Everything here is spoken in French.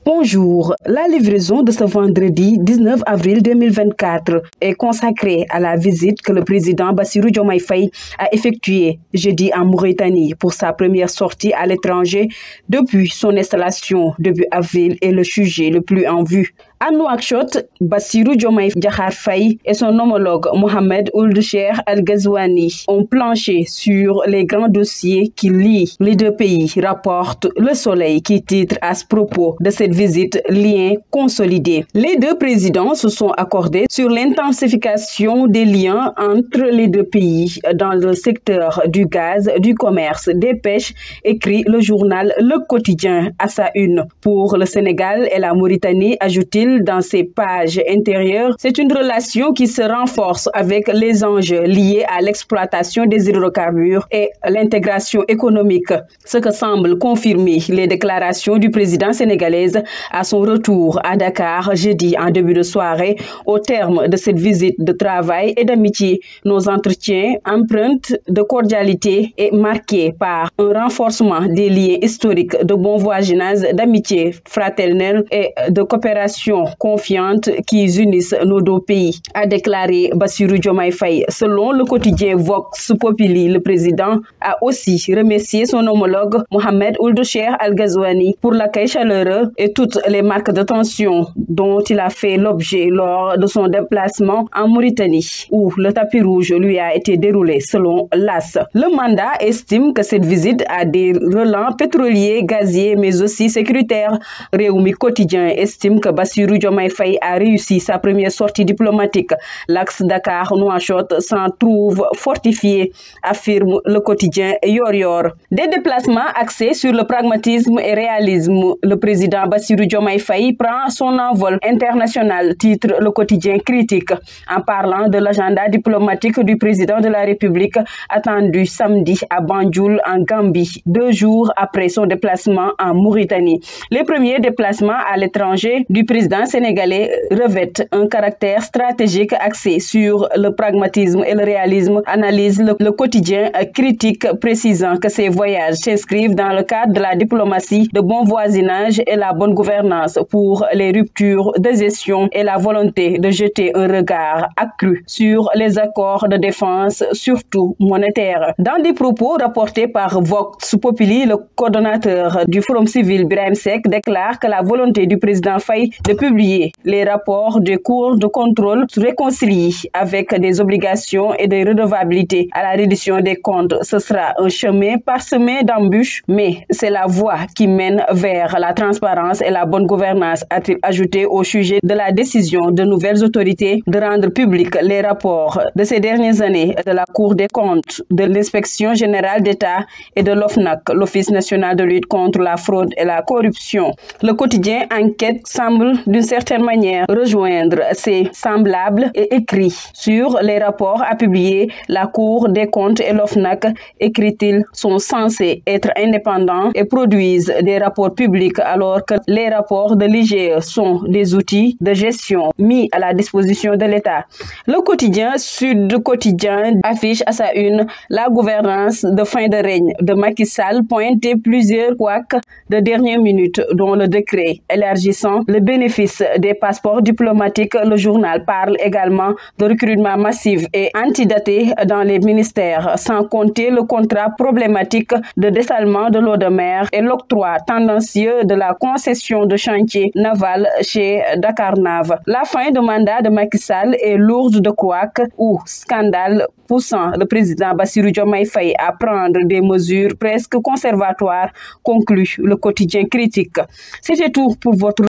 Bonjour, la livraison de ce vendredi 19 avril 2024 est consacrée à la visite que le président Bassirou Diomaye Faye a effectuée jeudi en Mauritanie pour sa première sortie à l'étranger depuis son installation début avril et le sujet le plus en vue. À Nouakchott, Bassirou Diomaye Diakhar Faye et son homologue Mohamed Ould Cheikh Al Ghazouani ont planché sur les grands dossiers qui lient les deux pays, rapporte Le Soleil qui titre à ce propos de cette visite lien consolidé. Les deux présidents se sont accordés sur l'intensification des liens entre les deux pays dans le secteur du gaz, du commerce, des pêches, écrit le journal Le Quotidien à sa une. Pour le Sénégal et la Mauritanie, ajoute-t-il dans ses pages intérieures, c'est une relation qui se renforce avec les enjeux liés à l'exploitation des hydrocarbures et l'intégration économique, ce que semblent confirmer les déclarations du président sénégalais à son retour à Dakar jeudi en début de soirée. Au terme de cette visite de travail et d'amitié, nos entretiens empreintes de cordialité et marqués par un renforcement des liens historiques de bon voisinage, d'amitié fraternelle et de coopération confiante qui unissent nos deux pays, a déclaré Bassirou Diomaye Faye. Selon le quotidien Vox Populi, le président a aussi remercié son homologue Mohamed Ould Cheikh Al Ghazouani pour l'accueil chaleureux et toutes les marques d'attention dont il a fait l'objet lors de son déplacement en Mauritanie, où le tapis rouge lui a été déroulé selon l'AS. Le mandat estime que cette visite a des relents pétroliers, gaziers, mais aussi sécuritaires. Réumi Quotidien estime que Bassirou Diomaye Faye a réussi sa première sortie diplomatique. L'axe Dakar-Nouakchott s'en trouve fortifié, affirme le quotidien Yor. Des déplacements axés sur le pragmatisme et réalisme. Le président Bassirou Diomaye Faye prend son envol international, titre le quotidien Critique, en parlant de l'agenda diplomatique du président de la République attendu samedi à Banjul en Gambie, 2 jours après son déplacement en Mauritanie. Les premiers déplacements à l'étranger du président sénégalais revêtent un caractère stratégique axé sur le pragmatisme et le réalisme, analyse le quotidien Critique, précisant que ces voyages s'inscrivent dans le cadre de la diplomatie de bon voisinage et la bonne gouvernance pour les ruptures de gestion et la volonté de jeter un regard accru sur les accords de défense, surtout monétaires. Dans des propos rapportés par Vox Populi, le coordonnateur du Forum civil Birahim Seck déclare que la volonté du président Faye de publier les rapports des cours de contrôle se réconcilie avec des obligations et des redevables à la reddition des comptes. Ce sera un chemin parsemé d'embûches, mais c'est la voie qui mène vers la transparence et la bonne gouvernance, a-t-il ajouté au sujet de la décision de nouvelles autorités de rendre publics les rapports de ces dernières années de la Cour des comptes, de l'Inspection générale d'État et de l'OFNAC, l'Office national de lutte contre la fraude et la corruption. Le quotidien Enquête semble d'une certaine manière rejoindre ces semblables et écrits sur les rapports à publier. La Cour des comptes et l'OFNAC, écrit-il, sont censés être indépendants et produisent des rapports publics alors que les rapports de l'IGE sont des outils de gestion mis à la disposition de l'État. Le quotidien Sud Quotidien affiche à sa une la gouvernance de fin de règne de Macky Sall, pointé plusieurs couacs de dernière minute, dont le décret élargissant le bénéfice des passeports diplomatiques. Le journal parle également de recrutement massif et antidaté dans les ministères, sans compter le contrat problématique de dessalement de l'eau de mer et l'octroi tendancieux de la concession de chantier naval chez Dakarnave. La fin de mandat de Macky Sall est lourde de couacs ou scandales poussant le président Bassirou Diomaye Faye à prendre des mesures presque conservatoires, conclut le quotidien Critique. C'était tout pour votre